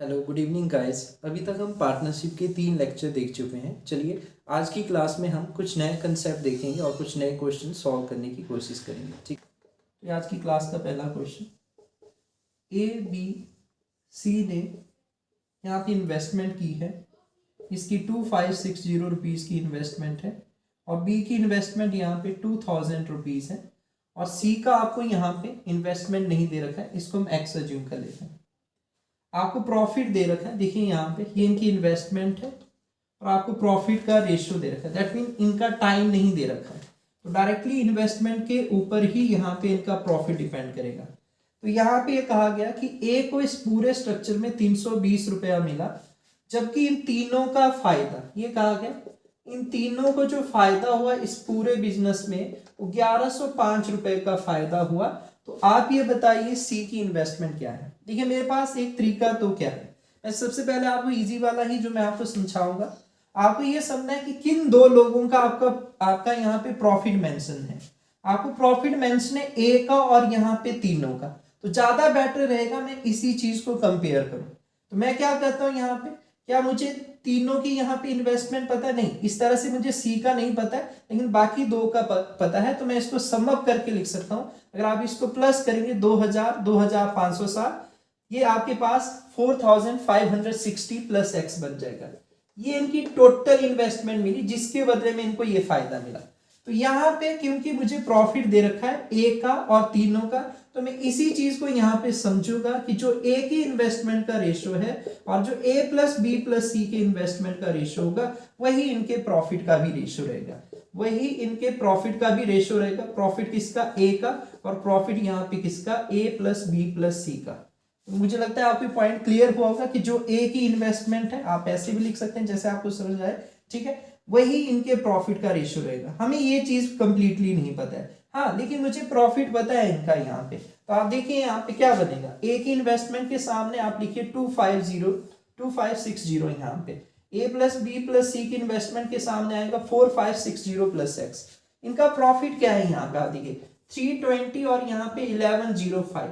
Hello good evening guys. अभी तक हम पार्टनरशिप के 3 लेक्चर देख चुके हैं। चलिए आज की क्लास में हम कुछ नए कंसेप्ट देखेंगे और कुछ नए क्वेश्चन सॉल्व करने की कोशिश करेंगे। ठीक, तो आज की क्लास का पहला क्वेश्चन, ए बी सी ने यहाँ पे इन्वेस्टमेंट की है, इसकी 2560 रुपीज़ की इन्वेस्टमेंट है और बी की इन्वेस्टमेंट यहाँ पे 2000 रुपीज़ है और सी का आपको यहाँ पे इन्वेस्टमेंट नहीं दे रखा है, इसको हम एक्स अज्यूम कर लेते हैं। आपको प्रॉफिट दे रखा है, देखिए यहाँ पे ये इनकी इन्वेस्टमेंट है और आपको प्रॉफिट का रेशियो दे रखा है। दैट मीन इनका टाइम नहीं दे रखा है, तो डायरेक्टली इन्वेस्टमेंट के ऊपर ही यहाँ पे इनका प्रॉफिट डिपेंड करेगा। तो यहाँ पे ये कहा गया कि ए को इस पूरे स्ट्रक्चर में 320 रुपया मिला, जबकि इन तीनों का फायदा, ये कहा गया इन तीनों को जो फायदा हुआ इस पूरे बिजनेस में वो 1105 रुपए का फायदा हुआ। तो आप ये बताइए सी की इन्वेस्टमेंट क्या है। देखिए मेरे पास एक तरीका तो क्या है, मैं सबसे पहले आपको इजी वाला ही जो मैं आपको समझाऊंगा, आपको ये समझना है कि किन दो लोगों का आपका यहाँ पे प्रॉफिट मेंशन है। आपको प्रॉफिट मेंशन है ए का और यहाँ पे तीनों का, तो ज्यादा बेटर रहेगा मैं इसी चीज को कंपेयर करूं। तो मैं क्या कहता हूं यहाँ पे, क्या मुझे तीनों की यहाँ पे इन्वेस्टमेंट पता है? नहीं, इस तरह से मुझे सी का नहीं पता है, लेकिन बाकी दो का पता है, तो मैं इसको सम अप करके लिख सकता हूं। अगर आप इसको प्लस करेंगे 2000 2560, ये आपके पास 4560 प्लस एक्स बन जाएगा। ये इनकी टोटल इन्वेस्टमेंट मिली जिसके बदले में इनको ये फायदा मिला। तो यहाँ पे क्योंकि मुझे प्रॉफिट दे रखा है ए का और तीनों का, तो मैं इसी चीज को यहाँ पे समझूंगा कि जो ए की इन्वेस्टमेंट का रेशियो है और जो ए प्लस बी प्लस सी के इन्वेस्टमेंट का रेशियो होगा वही इनके प्रॉफिट का भी रेशियो रहेगा, वही इनके प्रॉफिट का भी रेशियो रहेगा। प्रॉफिट किसका? ए का, और प्रॉफिट यहाँ पे किसका? ए प्लस बी प्लस सी का। मुझे लगता है आपको पॉइंट क्लियर हुआ होगा कि जो ए की इन्वेस्टमेंट है, आप ऐसे भी लिख सकते हैं जैसे आपको समझ आए, ठीक है, वही इनके प्रॉफिट का रेशियो रहेगा। हमें ये चीज कंप्लीटली नहीं पता है, हाँ, लेकिन मुझे प्रॉफिट पता है इनका यहाँ पे। तो आप देखिए यहाँ पे क्या बनेगा, ए की इन्वेस्टमेंट के सामने आप लिखिए 2560 यहाँ पे, ए प्लस बी प्लस सी की इन्वेस्टमेंट के सामने आएगा 4560 प्लस एक्स। इनका प्रॉफिट क्या है यहाँ पे आप देखिए 320 और यहाँ पे 1105।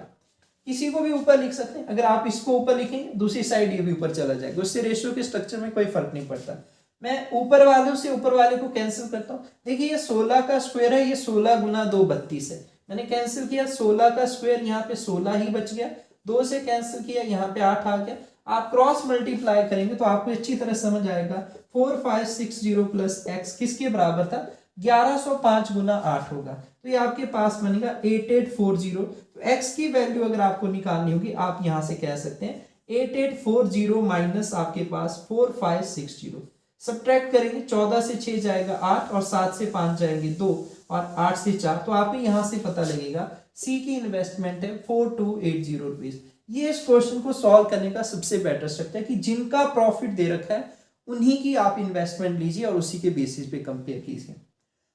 किसी को भी ऊपर लिख सकते हैं, अगर आप इसको ऊपर लिखेंगे दूसरी साइड ये भी ऊपर चला जाएगा, उससे रेशियो के स्ट्रक्चर में कोई फर्क नहीं पड़ता। मैं ऊपर वालों से ऊपर वाले को कैंसिल करता हूं। देखिए ये 16 का स्क्वायर है, ये 16 गुना 2 32 है, मैंने कैंसिल किया 16 का स्क्वायर, यहाँ पे 16 ही बच गया, 2 से कैंसिल किया यहाँ पे 8 आ गया। आप क्रॉस मल्टीप्लाई करेंगे तो आपको अच्छी तरह समझ आएगा 4560 प्लस एक्स किसके बराबर था? 1105 गुना 8 होगा, तो ये आपके पास बनेगा 8840। तो एक्स की वैल्यू अगर आपको निकालनी होगी आप यहां से कह सकते हैं 8840 माइनस आपके पास 4560, सब्ट्रैक्ट करेंगे 14 से 6 जाएगा 8 और 7 से 5 जाएंगे 2 और 8 से 4, तो आपको यहां से पता लगेगा सी की इन्वेस्टमेंट है 4280 रुपीज। ये इस क्वेश्चन को सॉल्व करने का सबसे बेटर स्टेप है कि जिनका प्रॉफिट दे रखा है उन्हीं की आप इन्वेस्टमेंट लीजिए और उसी के बेसिस पे कंपेयर कीजिए।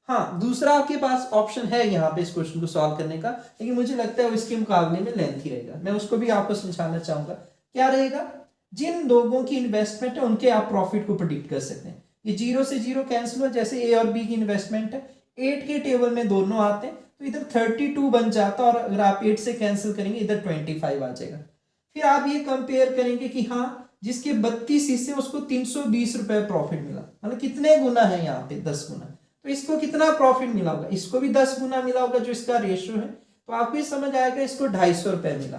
हाँ, दूसरा आपके पास ऑप्शन है यहाँ पे इस क्वेश्चन को सॉल्व करने का, लेकिन मुझे लगता है वो इसके मुकाबले में लेंथी रहेगा, मैं उसको भी आपको समझाना चाहूंगा। क्या रहेगा? जिन लोगों की इन्वेस्टमेंट है उनके आप प्रॉफिट को प्रेडिक्ट कर सकते हैं। ये 0 से 0 कैंसिल हुआ, जैसे ए और बी की इन्वेस्टमेंट है 8 के टेबल में दोनों आते हैं तो इधर 32 बन जाता, और अगर आप 8 से कैंसिल करेंगे इधर 25 आ जाएगा। फिर आप ये कंपेयर करेंगे कि हाँ, जिसके 32 हिस्से उसको 320 रुपए प्रॉफिट मिला, मतलब कितने गुना है यहाँ पे? 10 गुना। तो इसको कितना प्रॉफिट मिला होगा? इसको भी 10 गुना मिला होगा जो इसका रेशियो है, तो आपको ये समझ आएगा इसको 250 रुपए मिला।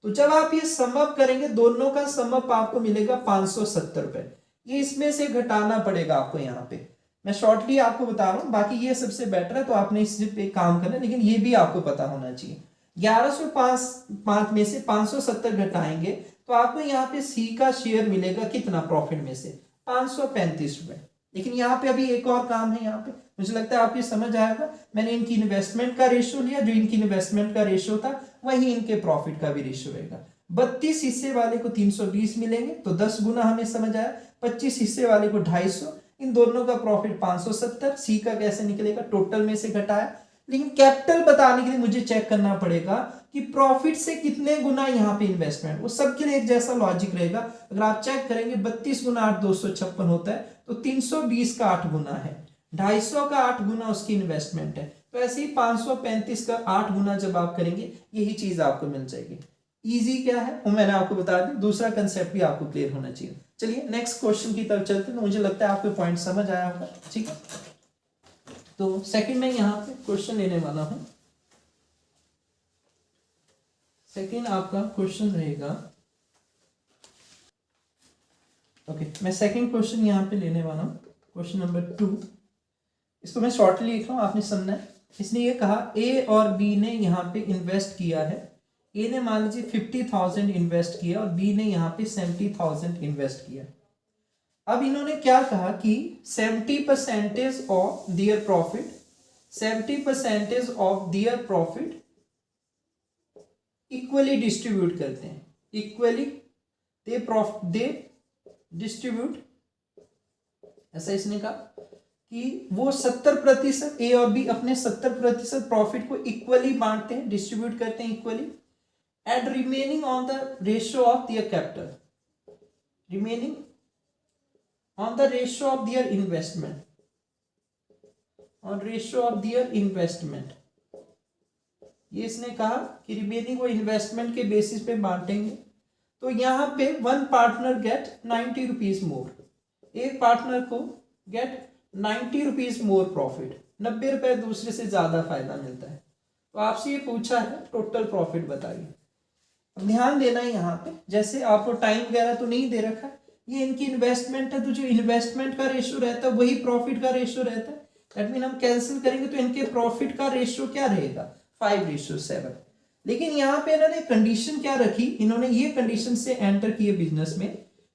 तो जब आप ये सम अप करेंगे दोनों का सम अप आपको मिलेगा 570 रुपए। ये इसमें से घटाना पड़ेगा आपको, यहाँ पे मैं शॉर्टली आपको बता रहा हूँ, बाकी ये सबसे बेटर है तो आपने इस पे काम करना है, लेकिन ये भी आपको पता होना चाहिए। 1105 में से 570 घटाएंगे तो आपको यहाँ पे सी का शेयर मिलेगा कितना प्रॉफिट में से? 535 रुपए। लेकिन यहाँ पे अभी एक और काम है, यहाँ पे मुझे लगता है आपको समझ आएगा। मैंने इनकी इन्वेस्टमेंट का रेशियो लिया, जो इनकी इन्वेस्टमेंट का रेशियो था वही इनके प्रॉफिट का भी रेशियो रहेगा। 32 हिस्से वाले को 320 मिलेंगे तो 10 गुना हमें समझ आया, 25 हिस्से वाले को 250, इन दोनों का प्रॉफिट 570। सी का कैसे निकलेगा? टोटल में से घटाया, लेकिन कैपिटल बताने के लिए मुझे चेक करना पड़ेगा कि प्रॉफिट से कितने गुना यहाँ पे इन्वेस्टमेंट। वो सबके लिए एक जैसा लॉजिक रहेगा। अगर आप चेक करेंगे 32 गुना 8 256 होता है, तो 320 का 8 गुना है, 250 का 8 गुना उसकी इन्वेस्टमेंट है, तो ऐसे ही 535 का 8 गुना जब आप करेंगे यही चीज आपको मिल जाएगी। इजी क्या है वो मैंने आपको बता दिया, दूसरा कंसेप्ट भी आपको क्लियर होना चाहिए। चलिए नेक्स्ट क्वेश्चन की तरफ चलते हैं। मुझे लगता है आपको पॉइंट समझ आया होगा, ठीक है। तो सेकंड में यहाँ पे क्वेश्चन लेने वाला हूं। सेकंड आपका क्वेश्चन रहेगा, ओके मैं सेकंड क्वेश्चन यहाँ पे लेने वाला हूँ, क्वेश्चन नंबर 2। इसको मैं शॉर्टली लिख रहा हूँ, आपने समझना है। इसने ये कहा ए और बी ने यहाँ पे इन्वेस्ट किया है। ए ने मान लीजिए 50,000 इन्वेस्ट किया और बी ने यहाँ पे 70,000 इन्वेस्ट किया। अब इन्होंने क्या कहा कि 70% of their profit, 70% of their profit equally distribute करते हैं। इक्वली दे डिस्ट्रीब्यूट, ऐसा इसने कहा कि वो 70%, ए और बी अपने 70% प्रॉफिट को इक्वली बांटते हैं, डिस्ट्रीब्यूट करते हैं equally, and remaining on the ratio of their capital, remaining on the ratio of their investment, on ratio of their investment. ये इसने कहा कि रिमेनिंग वो इन्वेस्टमेंट के बेसिस पे बांटेंगे। तो यहां पे one partner get 90 rupees more, एक पार्टनर को गेट 90 रुपीज मोर प्रॉफिट, 90 रुपए दूसरे से ज्यादा फायदा मिलता है। तो आपसे ये पूछा है टोटल प्रॉफिट बताइए। ध्यान देना है यहाँ पे, जैसे आपको टाइम वगैरह तो नहीं दे रखा, ये इनकी इन्वेस्टमेंट है, तो जो इन्वेस्टमेंट का रेशियो रहता है वही प्रॉफिट का रेशियो रहता है। दैट मीन हम कैंसिल करेंगे तो इनके प्रॉफिट का रेशियो क्या रहेगा, 5:7। लेकिन यहाँ पे इन्होंने कंडीशन क्या रखी, इन्होंने ये कंडीशन से एंटर किए बिजनेस में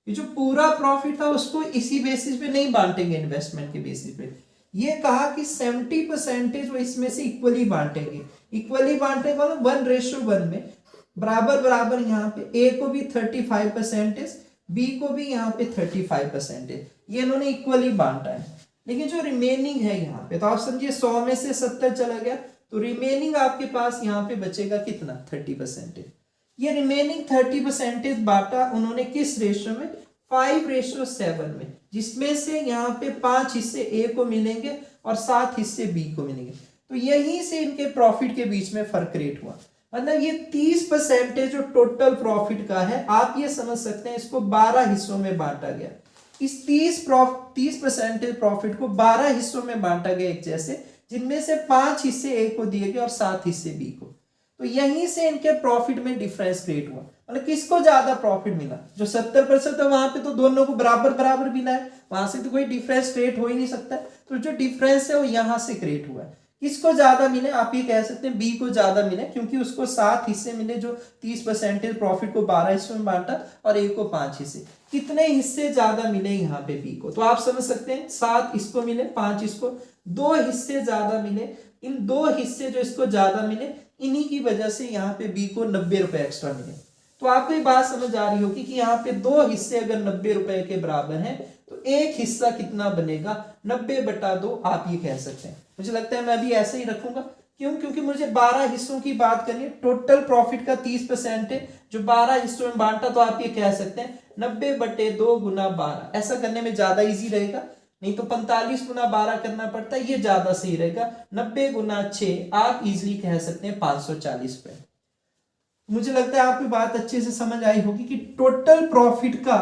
कि जो पूरा प्रॉफिट था उसको इसी बेसिस पे नहीं बांटेंगे, इन्वेस्टमेंट के बेसिस पे। ये कहा कि 70% वो इसमें से इक्वली बांटेंगे। इक्वली बांटेंगे मतलब 1:1 में, बराबर बराबर। यहाँ पे ए को भी 35%, बी को भी यहाँ पे 35%, ये इन्होंने इक्वली बांटा है। लेकिन जो रिमेनिंग है यहाँ पे, तो आप समझिए 100 में से 70 चला गया, तो रिमेनिंग आपके पास यहाँ पे बचेगा कितना, 30%। ये रिमेनिंग 30% बांटा उन्होंने किस रेशियो में, 5:7 में, जिसमें से यहाँ पे 5 हिस्से ए को मिलेंगे और 7 हिस्से बी को मिलेंगे। तो यहीं से इनके प्रॉफिट के बीच में फर्क क्रिएट हुआ। मतलब ये 30% जो टोटल प्रॉफिट का है, आप ये समझ सकते हैं इसको 12 हिस्सों में बांटा गया। इस 30% प्रॉफिट को 12 हिस्सों में बांटा गया एक जैसे, जिनमें से 5 हिस्से ए को दिए गए और 7 हिस्से बी को। तो यहीं से इनके प्रॉफिट में डिफरेंस क्रिएट हुआ। मतलब किसको ज्यादा प्रॉफिट मिला, जो 70% है वहां पे तो दोनों को बराबर बराबर मिला है, वहां से तो कोई डिफरेंस क्रिएट हो ही नहीं सकता। तो जो डिफरेंस है वो यहां से क्रिएट हुआ है। किसको ज्यादा मिले, आप ये कह सकते हैं बी को ज्यादा मिले, क्योंकि उसको 7 हिस्से मिले, जो 30% प्रॉफिट को 12 हिस्सों में बांटा, और ए को 5 हिस्से। कितने हिस्से ज्यादा मिले यहाँ पे बी को, तो आप समझ सकते हैं 7 इसको मिले, 5 इसको, 2 हिस्से ज्यादा मिले। इन 2 हिस्से जो इसको ज्यादा मिले, इन्हीं की वजह से यहाँ पे बी को 90 रुपए एक्स्ट्रा मिले। तो आपको ये बात समझ आ रही होगी कि यहाँ पे 2 हिस्से अगर 90 रुपए के बराबर हैं, तो एक हिस्सा कितना बनेगा, 90/2 आप ये कह सकते हैं। मुझे लगता है मैं भी ऐसे ही रखूंगा, क्यों, क्योंकि मुझे 12 हिस्सों की बात करनी है। टोटल प्रॉफिट का 30% है, जो 12 हिस्सों में बांटा, तो आप ये कह सकते हैं 90/2 गुना 12। ऐसा करने में ज्यादा इजी रहेगा, नहीं तो 45 गुना 12 करना पड़ता है, ये ज्यादा सही रहेगा। 90 गुना 6 आप इजिली कह सकते हैं 540 रुपए। मुझे लगता है आपकी बात अच्छे से समझ आई होगी कि टोटल प्रॉफिट का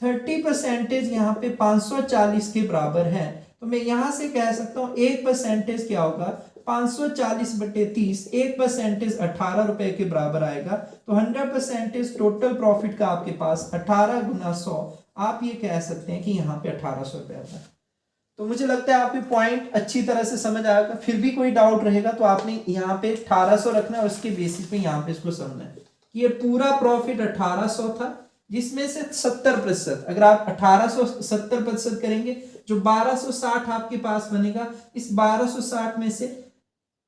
30% यहाँ पे 540 के बराबर है। तो मैं यहां से कह सकता हूं 1% क्या होगा, 540/30, 1% 18 रुपए के बराबर आएगा। तो 100% टोटल प्रॉफिट का आपके पास 18 गुना 100, आप ये कह सकते हैं कि यहाँ पे 1800 रुपए आता है। तो मुझे लगता है आपके पॉइंट अच्छी तरह से समझ आएगा। फिर भी कोई डाउट रहेगा तो आपने यहाँ पे 1800 रखना है, और उसके बेसिस पे यहाँ पे इसको समझना है कि ये पूरा प्रॉफिट 1800 था, जिसमें से 70%, अगर आप 1800 70% करेंगे, जो 1260 आपके पास बनेगा, इस 1260 में से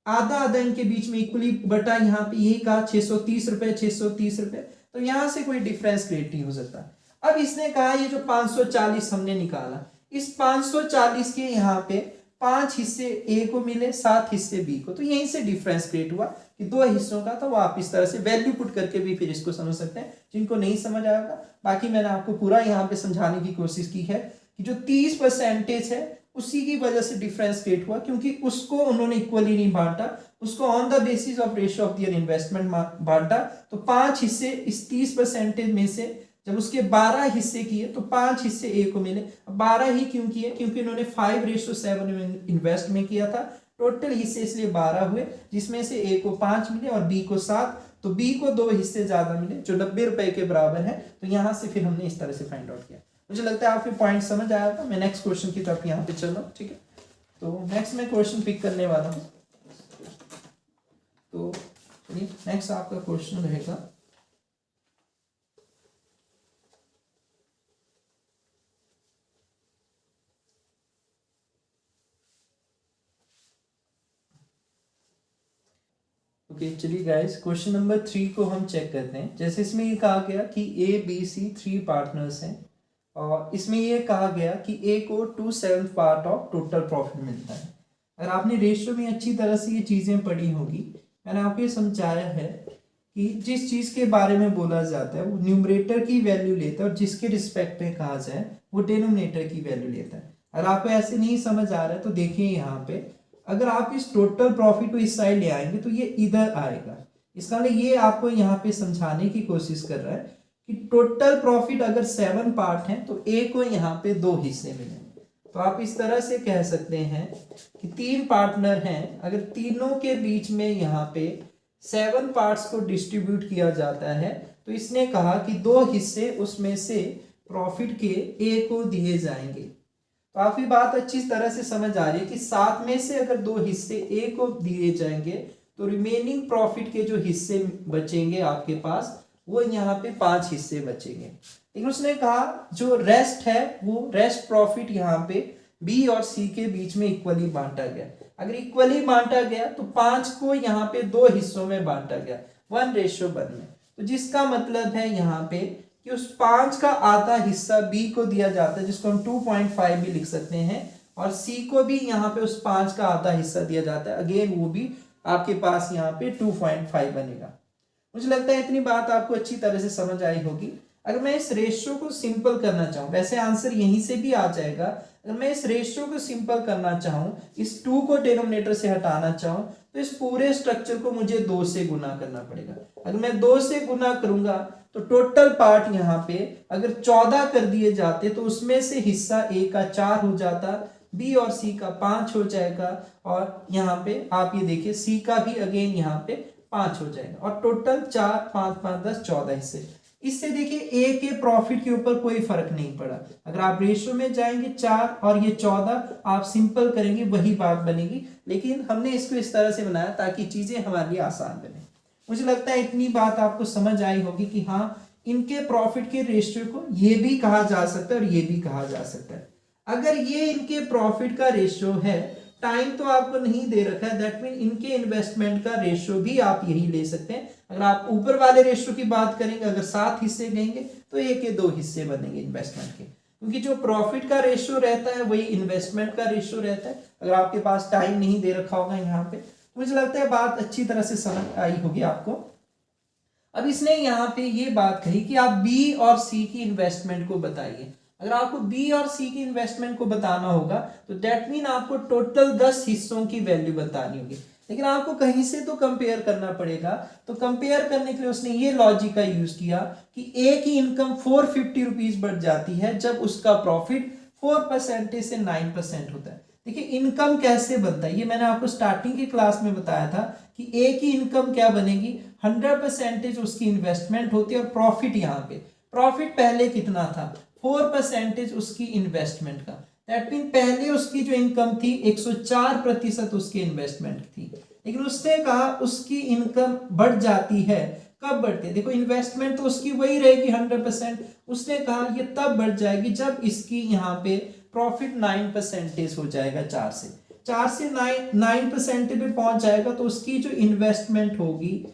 आधा आधा इनके बीच में इक्वली बटा, यहाँ पे यही कहा 630 रुपए, 630 रुपए। तो यहां से कोई डिफरेंस क्रिएट नहीं हो सकता। अब इसने कहा ये जो 540 हमने निकाला, इस 540 के यहाँ पे 5 हिस्से ए को मिले, 7 हिस्से बी को। तो यहीं से डिफरेंस क्रिएट हुआ कि 2 हिस्सों का था। वो आप इस तरह से वैल्यू पुट करके भी फिर इसको समझ सकते हैं, जिनको नहीं समझ आएगा। बाकी मैंने आपको पूरा यहाँ पे समझाने की कोशिश की है कि जो 30% है उसी की वजह से डिफरेंस क्रिएट हुआ, क्योंकि उसको उन्होंने इक्वली नहीं बांटा, उसको on the basis of ratio of their investment बांटा। तो 5 हिस्से इस 30% में से जब उसके 12 हिस्से किए तो 5 हिस्से ए को मिले। 12 ही क्यों किए? क्योंकि उन्होंने 5:7 में इन्वेस्ट में किया था। टोटल हिस्से इसलिए 12 हुए, जिसमें से ए को 5 मिले और बी को 7। तो बी को 2 हिस्से ज्यादा मिले जो 90 रुपए के बराबर है। तो यहां से फिर हमने इस तरह से फाइंड आउट किया। मुझे लगता है आपके पॉइंट समझ आया था। मैं नेक्स्ट क्वेश्चन की तरफ यहाँ पे चल रहा हूँ, ठीक है। तो नेक्स्ट मैं क्वेश्चन पिक करने वाला हूँ। तो चलिए नेक्स्ट आपका क्वेश्चन रहेगा, ओके चलिए गाइस, क्वेश्चन नंबर 3 को हम चेक करते हैं। जैसे इसमें ये कहा गया कि ए बी सी 3 पार्टनर्स हैं, और इसमें ये कहा गया कि ए को 2/7 पार्ट ऑफ टोटल प्रॉफिट मिलता है। अगर आपने रेशियो में अच्छी तरह से ये चीज़ें पढ़ी होगी, मैंने आपको ये समझाया है कि जिस चीज़ के बारे में बोला जाता है वो न्यूमरेटर की वैल्यू लेता है, और जिसके रिस्पेक्ट में कहा जाए वो डिनोमिनेटर की वैल्यू लेता है। अगर आपको ऐसे नहीं समझ आ रहा है तो देखिए यहाँ पे, अगर आप इस टोटल प्रॉफिट को इस साइड ले आएंगे तो ये इधर आएगा। इसका मतलब ये आपको यहाँ पे समझाने की कोशिश कर रहा है कि टोटल प्रॉफिट अगर 7 पार्ट हैं तो ए को यहाँ पे 2 हिस्से मिलेंगे। तो आप इस तरह से कह सकते हैं कि 3 पार्टनर हैं, अगर तीनों के बीच में यहाँ पे 7 पार्ट्स को डिस्ट्रीब्यूट किया जाता है, तो इसने कहा कि 2 हिस्से उसमें से प्रॉफिट के ए को दिए जाएंगे। तो आपकी बात अच्छी तरह से समझ आ रही है कि 7 में से अगर 2 हिस्से ए को दिए जाएंगे तो रिमेनिंग प्रॉफिट के जो हिस्से बचेंगे आपके पास, वो यहाँ पे 5 हिस्से बचेंगे। लेकिन उसने कहा जो रेस्ट है वो रेस्ट प्रॉफिट यहाँ पे बी और सी के बीच में इक्वली बांटा गया। अगर इक्वली बांटा गया तो 5 को यहाँ पे 2 हिस्सों में बांटा गया, 1:1 में। तो जिसका मतलब है यहाँ पे कि उस 5 का आधा हिस्सा बी को दिया जाता है, जिसको हम 2.5 भी लिख सकते हैं, और सी को भी यहाँ पे उस 5 का आधा हिस्सा दिया जाता है। अगेन वो भी आपके पास यहाँ पे 2.5 बनेगा। मुझे लगता है इतनी बात आपको अच्छी तरह से समझ आई होगी। अगर मैं इस रेशियो को सिंपल करना चाहूँ, वैसे आंसर यहीं से भी आ जाएगा, अगर मैं इस रेशियो को सिंपल करना चाहूँ, इस 2 को डिनोमिनेटर से हटाना चाहूँ, तो इस पूरे स्ट्रक्चर को मुझे 2 से गुना करना पड़ेगा। अगर मैं 2 से गुना करूंगा तो टोटल पार्ट यहाँ पे अगर 14 कर दिए जाते तो उसमें से हिस्सा ए का 4 हो जाता, बी और सी का 5 हो जाएगा, और यहाँ पे आप ये देखिए सी का भी अगेन यहाँ पे 5 हो जाएगा, और टोटल 4 5 5 10 14 हिस्से। इससे देखिए ए के प्रॉफिट के ऊपर कोई फर्क नहीं पड़ा। अगर आप रेशियो में जाएंगे 4 और ये 14, आप सिंपल करेंगे वही बात बनेगी, लेकिन हमने इसको इस तरह से बनाया ताकि चीजें हमारे लिए आसान बने। मुझे लगता है इतनी बात आपको समझ आई होगी कि हाँ, इनके प्रॉफिट के रेशियो को ये भी कहा जा सकता है और ये भी कहा जा सकता है। अगर ये इनके प्रॉफिट का रेशियो है, टाइम तो आपको नहीं दे रखा है, दैट मीन इनके इन्वेस्टमेंट का रेशियो भी आप यही ले सकते हैं। अगर आप ऊपर वाले रेशियो की बात करेंगे, अगर 7 हिस्से लेंगे तो ए के 2 हिस्से बनेंगे इन्वेस्टमेंट के, क्योंकि जो प्रॉफिट का रेशियो रहता है वही इन्वेस्टमेंट का रेशियो रहता है। अगर आपके पास टाइम नहीं दे रखा होगा यहाँ पे, मुझे लगता है बात अच्छी तरह से समझ आई होगी आपको। अब इसने यहाँ पे ये बात कही कि आप बी और सी की इन्वेस्टमेंट को बताइए। अगर आपको बी और सी की इन्वेस्टमेंट को बताना होगा तो दैट मीन आपको टोटल 10 हिस्सों की वैल्यू बतानी होगी, लेकिन आपको कहीं से तो कंपेयर करना पड़ेगा। तो कंपेयर करने के लिए उसने ये लॉजिक का यूज किया कि ए की इनकम 450 रुपीज बढ़ जाती है जब उसका प्रॉफिट 4% से 9% होता है। देखिए इनकम कैसे बनता है, ये मैंने आपको स्टार्टिंग की क्लास में बताया था कि ए की इनकम क्या बनेगी, 100% उसकी इन्वेस्टमेंट होती है, और प्रॉफिट यहाँ पे प्रॉफिट पहले कितना था, 4% उसकी इन्वेस्टमेंट का। दैट मीन पहले उसकी जो इनकम थी 104% उसकी इन्वेस्टमेंट थी, लेकिन उसने कहा उसकी इनकम बढ़ जाती है। कब बढ़ती है, देखो इन्वेस्टमेंट तो उसकी वही रहेगी 100%, उसने कहा ये तब बढ़ जाएगी जब इसकी यहाँ पे प्रॉफिट 9% हो जाएगा, 4 से 9% पे पहुंच जाएगा, तो उसकी जो इन्वेस्टमेंट होगी,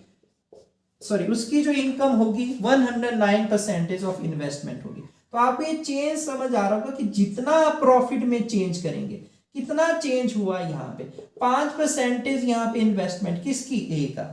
सॉरी उसकी जो इनकम होगी 109% ऑफ इन्वेस्टमेंट होगी। तो आप ये चेंज समझ आ रहा होगा कि जितना आप प्रॉफिट में चेंज करेंगे, कितना चेंज हुआ यहाँ पे 5% यहाँ पे इन्वेस्टमेंट किसकी, ए का।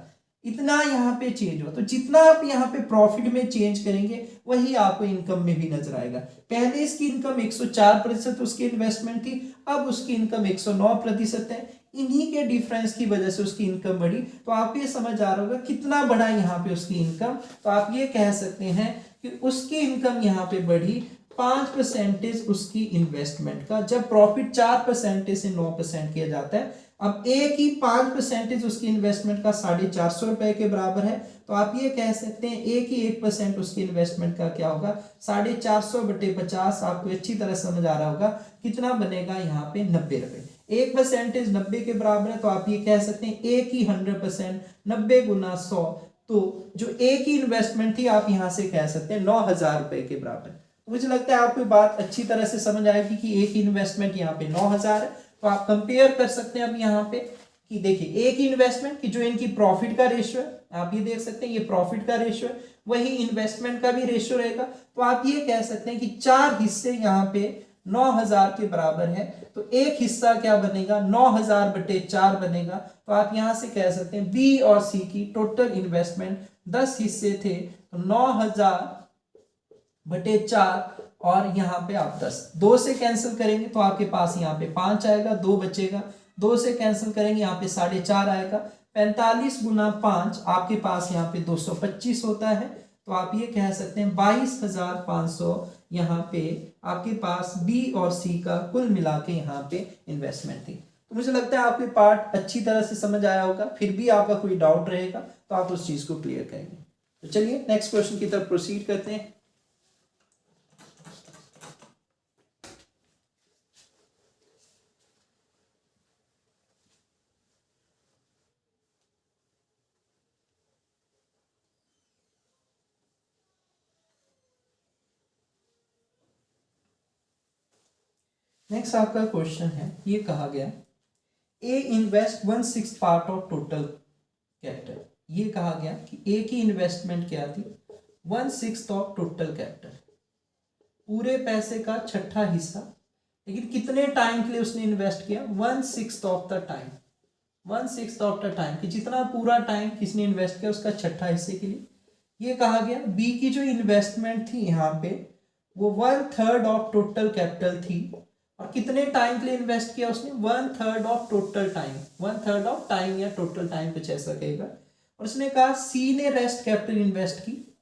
इतना यहाँ पे चेंज हुआ। तो जितना आप यहाँ पे प्रॉफिट में चेंज करेंगे वही आपको इनकम में भी नजर आएगा। पहले इसकी इनकम 104% उसकी इन्वेस्टमेंट थी, अब उसकी इनकम 109% है। इन्हीं के डिफरेंस की वजह से उसकी इनकम बढ़ी। तो आप ये समझ आ रहा होगा कितना बढ़ा यहाँ पे उसकी इनकम। तो आप ये कह सकते हैं कि उसकी इनकम यहाँ पे बढ़ी 5% उसकी इन्वेस्टमेंट का, जब प्रॉफिट 4% से 9% किया जाता है। अब एक ही 5% उसकी इन्वेस्टमेंट का 450 रुपए के बराबर है। तो आप ये कह सकते हैं एक ही 1% उसकी इन्वेस्टमेंट का क्या होगा, 450/50। आपको अच्छी तरह समझ आ रहा होगा कितना बनेगा यहाँ पे 90 रुपए। 1% 90 के बराबर है। तो आप ये कह सकते हैं एक ही 100%, 90 गुना 100। तो जो एक ही इन्वेस्टमेंट थी आप यहां से कह सकते हैं 9,000 रुपए के बराबर। तो मुझे लगता है आपको बात अच्छी तरह से समझ आएगी कि एक इन्वेस्टमेंट यहाँ पे 9,000 है। तो आप कंपेयर कर सकते हैं अब यहाँ पे कि देखिए एक इन्वेस्टमेंट की जो इनकी प्रॉफिट का रेशियो है, आप ये देख सकते हैं ये प्रॉफिट का रेशियो है, वही इन्वेस्टमेंट का भी रेशियो रहेगा। तो आप ये कह सकते हैं कि 4 हिस्से यहाँ पे 9,000 के बराबर है। तो एक हिस्सा क्या बनेगा, 9,000/4 बनेगा। तो आप यहां से कह सकते हैं बी और सी की टोटल इन्वेस्टमेंट 10 हिस्से थे, तो 9,000/4 और यहाँ पे आप 10, 2 से कैंसिल करेंगे तो आपके पास यहाँ पे 5 आएगा, 2 बचेगा, 2 से कैंसिल करेंगे यहाँ पे 4.5 आएगा, 45 गुना 5 आपके पास यहाँ पे 225 होता है। तो आप ये कह सकते हैं 22,500 यहाँ पे आपके पास बी और सी का कुल मिला के यहाँ पे इन्वेस्टमेंट थी। तो मुझे लगता है आपके पार्ट अच्छी तरह से समझ आया होगा। फिर भी आपका कोई डाउट रहेगा तो आप उस चीज को क्लियर करेंगे। तो चलिए नेक्स्ट क्वेश्चन की तरफ प्रोसीड करते हैं। नेक्स्ट आपका क्वेश्चन है, ये कहा गया A invest 1/6 part of total capital. ये कहा गया कि ए की इन्वेस्टमेंट क्या थी, 1/6 ऑफ टोटल कैपिटल, पूरे पैसे का 1/6 हिस्सा। लेकिन कितने टाइम के लिए उसने इन्वेस्ट किया, 1/6 of the time, 1/6 of the time कि जितना पूरा टाइम किसने इन्वेस्ट किया उसका 1/6 हिस्से के लिए। ये कहा गया बी की जो इन्वेस्टमेंट थी यहाँ पे वो 1/3 ऑफ टोटल कैपिटल थी, और कितने टाइम के लिए इन्वेस्ट किया उसने, 1/3 of total time, 1/3 of time या टोटल टाइम कुछ ऐसा कहेगा। और उसने कहा सी ने रेस्ट कैपिटल इन्वेस्ट की,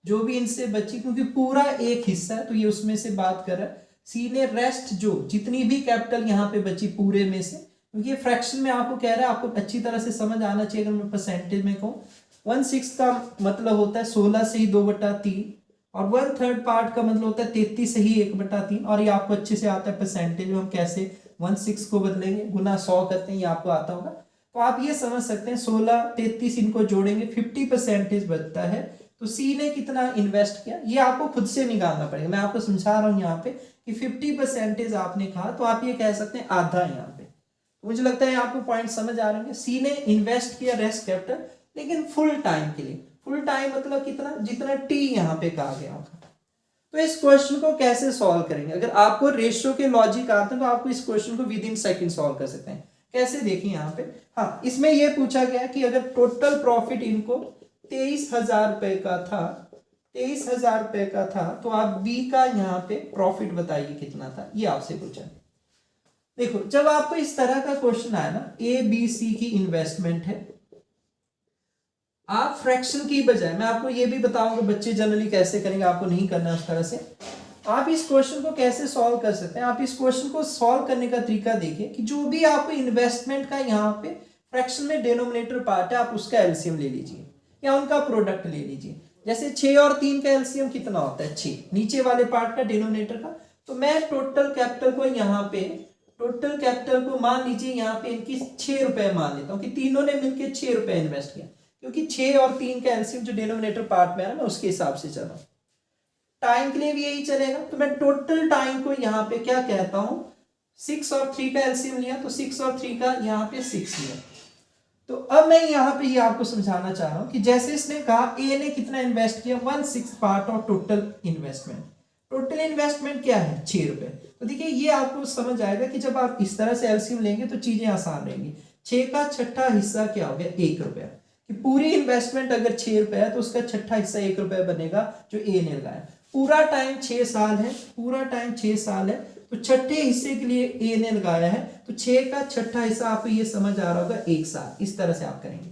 जो भी इनसे बची, क्योंकि पूरा एक हिस्सा है तो ये उसमें से बात कर रहा है। सी ने रेस्ट जो जितनी भी कैपिटल यहाँ पे बची पूरे में से, क्योंकि ये फ्रैक्शन में आपको कह रहा है, आपको अच्छी तरह से समझ आना चाहिए। अगर मैं परसेंटेज में कहूँ 1/6 का मतलब होता है 16 से ही 2/3, और 1/3 पार्ट का मतलब होता है 33 से ही 1/3। और ये आपको अच्छे से आता है परसेंटेज में हम कैसे 1/6 को बदलेंगे, गुना 100 करते हैं, ये आपको आता होगा। तो आप ये समझ सकते हैं 16 33 इनको जोड़ेंगे 50% बचता है। तो सी ने कितना इन्वेस्ट किया ये आपको खुद से निकालना पड़ेगा, मैं आपको समझा रहा हूं यहाँ पे कि 50% आपने कहा, तो आप ये कह सकते हैं आधा यहाँ पे। तो मुझे लगता है आपको पॉइंट समझ आ रहे हैं। सी ने इन्वेस्ट किया रेस्ट कैपिटल, लेकिन फुल टाइम के लिए। फुल टाइम मतलब कितना, जितना टी यहाँ पे कहा गया होगा। तो इस क्वेश्चन को कैसे सॉल्व करेंगे, अगर आपको रेशियो के लॉजिक आते हैं तो आपको इस क्वेश्चन को विद इन सेकंड सॉल्व कर सकते हैं। कैसे, देखिए यहाँ पे, हाँ इसमें यह पूछा गया कि अगर टोटल प्रॉफिट इनको 23,000 रुपए का था, 23,000 रुपए का था, तो आप बी का यहाँ पे प्रॉफिट बताइए कितना था, ये आपसे पूछा। देखो जब आपको इस तरह का क्वेश्चन आया ना, ए बी सी की इन्वेस्टमेंट है, आप फ्रैक्शन की बजाय, मैं आपको ये भी बताऊंगा बच्चे जनरली कैसे करेंगे, आपको नहीं करना उस तरह से। आप इस क्वेश्चन को कैसे सॉल्व कर सकते हैं, आप इस क्वेश्चन को सॉल्व करने का तरीका देखिए कि जो भी आपको इन्वेस्टमेंट का यहाँ पे फ्रैक्शन में डिनोमिनेटर पार्ट है, आप उसका एलसीएम ले लीजिए या उनका प्रोडक्ट ले लीजिए। जैसे 6 और 3 का एलसीएम कितना होता है, 6, नीचे वाले पार्ट का डिनोमिनेटर का। तो मैं टोटल कैपिटल को यहाँ पे, टोटल कैपिटल को मान लीजिए यहाँ पे इनकी 6 रुपए मान लेता हूँ कि तीनों ने मिलकर 6 रुपए इन्वेस्ट किया, क्योंकि 6 और 3 का एलसीएम जो डिनोमिनेटर पार्ट में है मैं उसके हिसाब से चला। टाइम के लिए भी यही चलेगा, तो मैं टोटल टाइम को यहाँ पे क्या कहता हूं, 6 और 3 का एलसीएम लिया, तो 6 और 3 का यहाँ पे 6 लिया। तो अब मैं यहाँ पे ये आपको समझाना चाह रहा हूं कि जैसे इसने कहा ए ने कितना इन्वेस्ट किया, 1/6 part of total investment. Total investment क्या है, 6 रुपए। तो देखिए ये आपको समझ आएगा कि जब आप इस तरह से एलसीएम लेंगे तो चीजें आसान रहेंगी। 6 का 1/6 हिस्सा क्या हो गया, 1 रुपया। कि पूरी इन्वेस्टमेंट अगर 6 रुपए है तो उसका छठा हिस्सा 1 रुपए बनेगा जो ए ने लगाया। पूरा टाइम 6 साल है, पूरा टाइम 6 साल है, तो छठे हिस्से के लिए ए ने लगाया है, तो 6 का छठा हिस्सा आपको ये समझ आ रहा होगा 1 साल। इस तरह से आप करेंगे।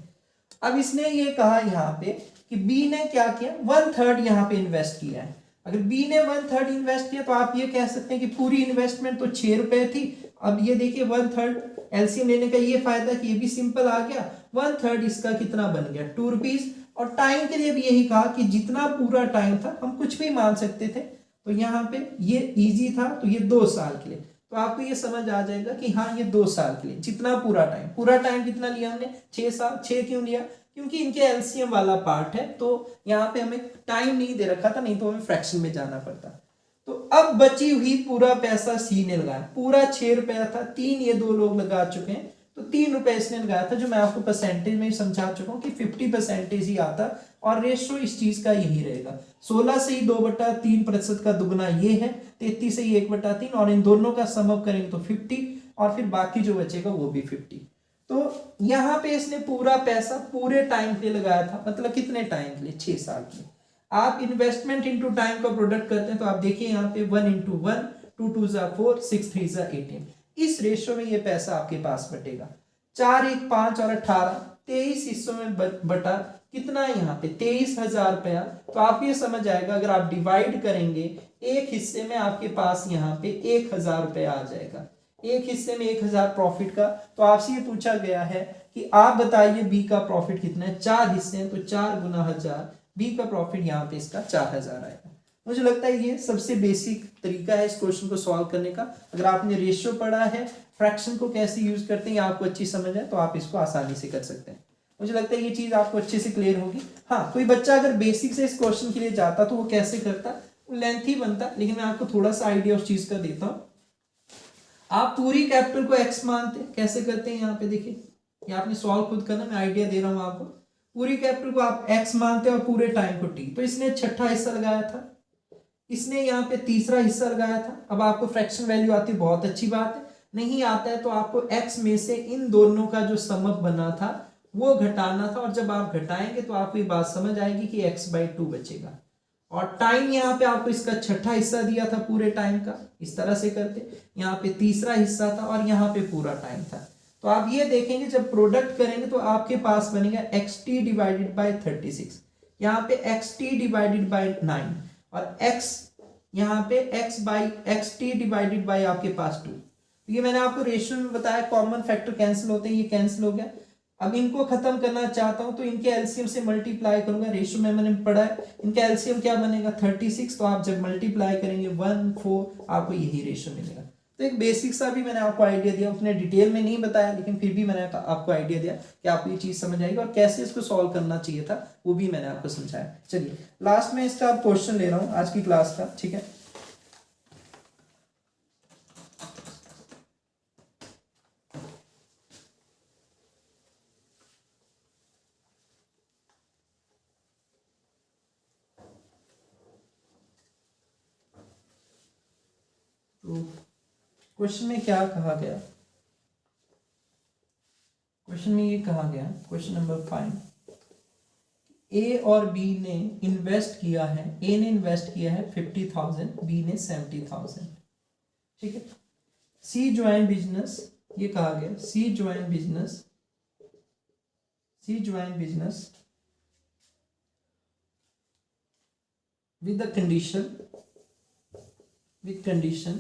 अब इसने ये कहा यहाँ पे कि बी ने क्या किया, 1/3 यहाँ पे इन्वेस्ट किया है। अगर बी ने 1/3 इन्वेस्ट किया तो आप ये कह सकते हैं कि पूरी इन्वेस्टमेंट तो 6 रुपए थी। अब ये देखिए 1/3 एलसीएम लेने का ये फायदा कि ये भी सिंपल आ गया, 1/3 इसका कितना बन गया 2 रुपीज। और टाइम के लिए भी यही कहा कि जितना पूरा टाइम था हम कुछ भी मान सकते थे, तो यहाँ पे ये इजी था, तो ये 2 साल के लिए, तो आपको ये समझ आ जाएगा कि हाँ ये 2 साल के लिए जितना पूरा टाइम कितना लिया हमने 6 साल। 6 क्यों लिया, क्योंकि इनके एलसीएम वाला पार्ट है, तो यहाँ पे हमें टाइम नहीं दे रखा था, नहीं तो हमें फ्रैक्शन में जाना पड़ता। तो अब बची हुई पूरा पैसा सी ने लगाया, पूरा 6 रुपया था, 3 ये 2 लोग लगा चुके हैं, तो 3 रुपए इसने लगाया था, जो मैं आपको परसेंटेज में समझा चुका हूँ कि 50% ही आता, और रेशो इस चीज का यही रहेगा। 16 से ही 2/3% का दुगना ये है, 33 से ही 1/3, और इन दोनों का सम अप करेंगे तो 50, और फिर बाकी जो बचेगा वो भी 50। तो यहाँ पे इसने पूरा पैसा पूरे टाइम के लिए लगाया था, मतलब कितने टाइम के लिए, 6 साल के लिए। आप इन्वेस्टमेंट इंटू टाइम का प्रोडक्ट करते हैं तो आप देखिए यहाँ पे 1 × 1, 2 × 2 = 4, 6 × 3 = 18। इस रेशो में ये पैसा आपके पास बटेगा। 4 × 1 = 5 और 18, 23 हिस्सों में बटा कितना है यहाँ पे 23,000 रुपया। तो आप ये समझ आएगा, अगर आप डिवाइड करेंगे एक हिस्से में आपके पास यहाँ पे 1,000 रुपया आ जाएगा, एक हिस्से में 1,000 प्रॉफिट का। तो आपसे ये पूछा गया है कि आप बताइए बी का प्रॉफिट कितना है, 4 हिस्से हैं तो 4 × 1000, बी का प्रॉफिट यहाँ पे इसका 4000 आएगा। मुझे लगता है ये सबसे बेसिक तरीका है इस क्वेश्चन को सॉल्व करने का। अगर आपने रेशियो पढ़ा है, फ्रैक्शन को कैसे यूज करते हैं आपको अच्छी समझ है, तो आप इसको आसानी से कर सकते हैं। मुझे लगता है ये चीज आपको अच्छे से क्लियर होगी। हाँ, कोई बच्चा अगर बेसिक से इस क्वेश्चन के लिए जाता तो वो कैसे करता, लेंथी बनता, लेकिन मैं आपको थोड़ा सा आइडिया उस चीज का देता हूँ। आप पूरी कैपिटल को एक्स मानते हैं, कैसे करते हैं यहाँ पे देखिए, ये आपने सॉल्व खुद करना, मैं आइडिया दे रहा हूँ आपको। पूरी कैपिटल को आप एक्स मानते हैं और पूरे टाइम को टी, तो इसने छठा हिस्सा लगाया था, इसने यहाँ पे तीसरा हिस्सा लगाया था। अब आपको फ्रैक्शन वैल्यू आती है, बहुत अच्छी बात है, नहीं आता है तो आपको एक्स में से इन दोनों का जो समअप बना था वो घटाना था, और जब आप घटाएंगे तो आपको ये बात समझ आएगी कि x/2 बचेगा। और टाइम यहाँ पे आपको इसका छठा हिस्सा दिया था पूरे टाइम का, इस तरह से करते, यहाँ पे तीसरा हिस्सा था और यहाँ पे पूरा टाइम था। तो आप ये देखेंगे जब प्रोडक्ट करेंगे तो आपके पास बनेगा xt/36, यहाँ पे xt/9, और x यहाँ पे x/xt/ आपके पास 2। ये मैंने आपको रेशियो में बताया, कॉमन फैक्टर कैंसिल होते हैं, ये कैंसिल हो गया। अब इनको खत्म करना चाहता हूं तो इनके एलसीएम से मल्टीप्लाई करूंगा, रेशियो में मैंने पढ़ा है, इनका एलसीएम क्या बनेगा 36, तो आप जब मल्टीप्लाई करेंगे 1, 4, आपको यही रेशियो मिलेगा। तो एक बेसिक सा भी मैंने आपको आइडिया दिया, उतने डिटेल में नहीं बताया, लेकिन फिर भी मैंने आपको आइडिया दिया कि आपको ये चीज समझ आएगी, और कैसे इसको सॉल्व करना चाहिए था वो भी मैंने आपको समझाया। चलिए लास्ट में इसका क्वेश्चन ले रहा हूँ आज की क्लास का, ठीक है। तो क्वेश्चन में क्या कहा गया, क्वेश्चन में ये कहा गया, क्वेश्चन नंबर 5, ए और बी ने इन्वेस्ट किया है, ए ने इन्वेस्ट किया है 50,000, बी ने 70,000, ठीक है। सी ज्वाइन बिजनेस, ये कहा गया C join business with the condition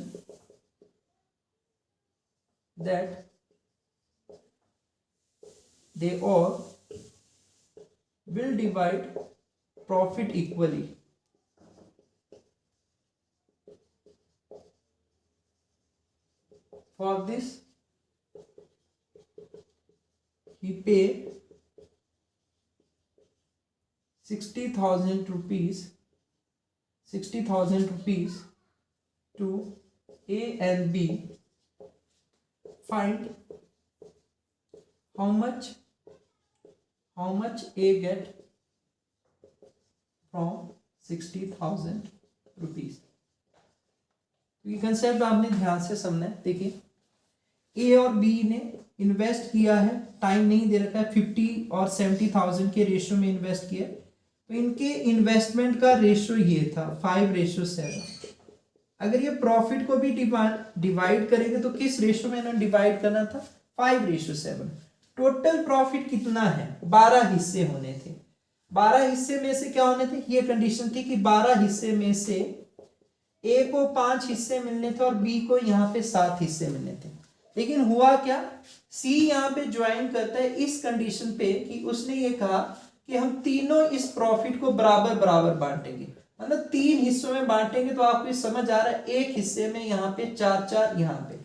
that they all will divide profit equally. For this he paid 60,000 rupees to A and B. Find how much A get from 60,000 rupees. ये concept आपने ध्यान से समझना है। देखिए ए और बी ने invest किया है, टाइम नहीं दे रखा है, 50 और 70,000 के रेशियो में इन्वेस्ट किया, तो इनके इन्वेस्टमेंट का रेशियो ये था 5:7। अगर ये प्रॉफिट को भी डिवाइड करेंगे तो किस रेशियो में इन्होंने डिवाइड करना था, 5:7। टोटल प्रॉफिट कितना है, 12 हिस्से होने थे। 12 हिस्से में से क्या होने थे, ये कंडीशन थी कि 12 हिस्से में से ए को 5 हिस्से मिलने थे और बी को यहाँ पे 7 हिस्से मिलने थे। लेकिन हुआ क्या, सी यहाँ पे ज्वाइन करता है इस कंडीशन पे कि उसने ये कहा कि हम तीनों इस प्रॉफिट को बराबर बराबर बांटेंगे, मतलब 3 हिस्सों में बांटेंगे। तो आपको समझ आ रहा है, एक हिस्से में यहाँ पे 4 यहाँ पे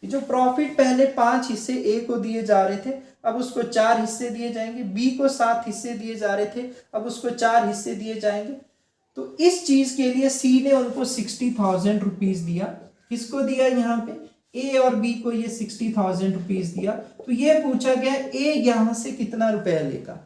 जो प्रॉफिट पहले 5 हिस्से ए को दिए जा रहे थे, अब उसको 4 हिस्से दिए जाएंगे। बी को 7 हिस्से दिए जा रहे थे, अब उसको 4 हिस्से दिए जाएंगे। तो इस चीज के लिए सी ने उनको 60,000 रुपीज दिया। किसको दिया, यहाँ पे ए और बी को ये 60,000 रुपीज दिया। तो ये पूछा गया ए यहाँ से कितना रुपया लेगा।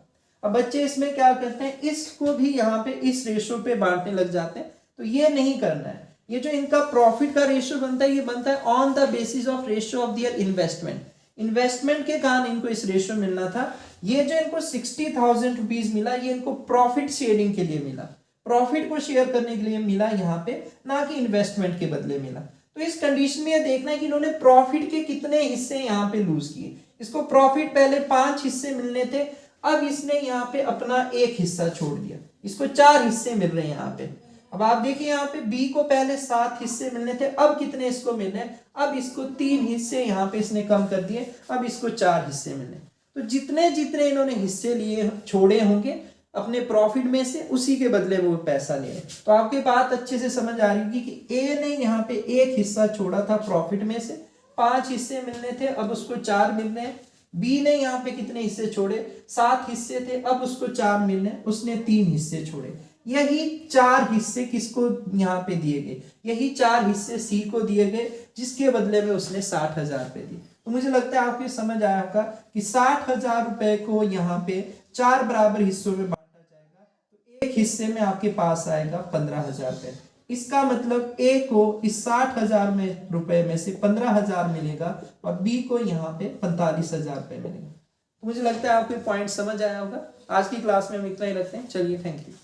अब बच्चे इसमें क्या करते हैं, इसको भी यहाँ पे इस रेशो पे बांटने लग जाते हैं। तो ये नहीं करना है। ये जो इनका प्रॉफिट का रेशियो बनता है, ये बनता है on the basis of ratio of their investment. Investment के कारण इनको इस रेशियो मिलना था। ये जो इनको 60,000 रुपीज मिला, ये इनको प्रॉफिट शेयरिंग के लिए मिला, प्रॉफिट को शेयर करने के लिए मिला यहाँ पे, ना कि इन्वेस्टमेंट के बदले मिला। तो इस कंडीशन में ये देखना है कि इन्होंने प्रॉफिट के कितने हिस्से यहाँ पे लूज किए। इसको प्रॉफिट पहले 5 हिस्से मिलने थे, अब इसने यहाँ पे अपना एक हिस्सा छोड़ दिया, इसको 4 हिस्से मिल रहे हैं यहाँ पे। अब आप देखिए यहाँ पे बी को पहले 7 हिस्से मिलने थे, अब कितने इसको मिल रहे हैं, अब इसको 3 हिस्से यहाँ पे इसने कम कर दिए, अब इसको 4 हिस्से मिले। तो जितने जितने इन्होंने हिस्से लिए छोड़े होंगे अपने प्रॉफिट में से, उसी के बदले वो पैसा ले रहे। तो आपकी बात अच्छे से समझ आ रही होगी कि ए ने यहाँ पे एक हिस्सा छोड़ा था प्रॉफिट में से, 5 हिस्से मिलने थे, अब उसको 4 मिल रहे हैं। बी ने यहाँ पे कितने हिस्से छोड़े, 7 हिस्से थे, अब उसको 4 मिल रहे हैं, उसने 3 हिस्से छोड़े। यही 4 हिस्से किसको यहाँ पे दिए गए, यही 4 हिस्से सी को दिए गए, जिसके बदले में उसने 60,000 रुपए दिए। तो मुझे लगता है आपको समझ आया होगा कि 60,000 रुपए को यहाँ पे 4 बराबर हिस्सों में बांटा जाएगा। तो एक हिस्से में आपके पास आएगा 15,000 रुपए। इसका मतलब ए को इस 60,000 में रुपए में से 15,000 मिलेगा और बी को यहाँ पे 45,000 रुपए मिलेगा। तो मुझे लगता है आपको पॉइंट समझ आया होगा। आज की क्लास में हम इतना ही रखते हैं। चलिए, थैंक यू।